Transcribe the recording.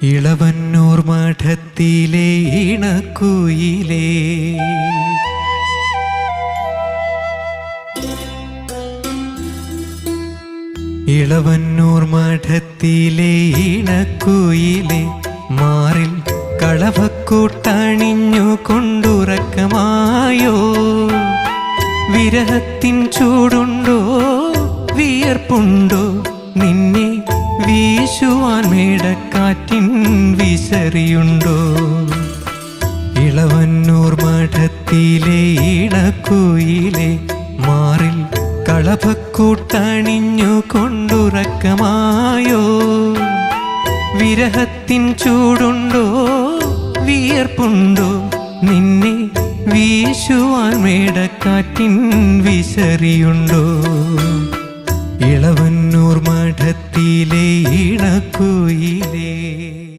ഇളവന്നൂർ മഠത്തിലെ ഇണക്കുയിലേ, ഇളവന്നൂർ മഠത്തിലെ ഇണക്കുയിലേ, മാറിൽ കളഭക്കൂട്ടണിഞ്ഞു കൊണ്ടുറക്കമായോ? വിരഹത്തിൻ ചൂടുണ്ടോ, വിയർപ്പുണ്ടോ, നിന്നെ വീശുവാൻ മേടക്കാറ്റിൻ വിസറിയുണ്ടോ? ഇളവന്നൂർ മഠത്തിലെ ഇണക്കുയിലേ, മാറിൽ കളഭക്കൂട്ടണിഞ്ഞു കൊണ്ടുറക്കമായോ? വിരഹത്തിൻ ചൂടുണ്ടോ, വിയർപ്പുണ്ടോ, നിന്നെ വീശുവാൻ മേടക്കാറ്റിൻ വിസറിയുണ്ടോ? ഇളവന്നൂർ മഠത്തിലെ ഇണക്കുയിലേ.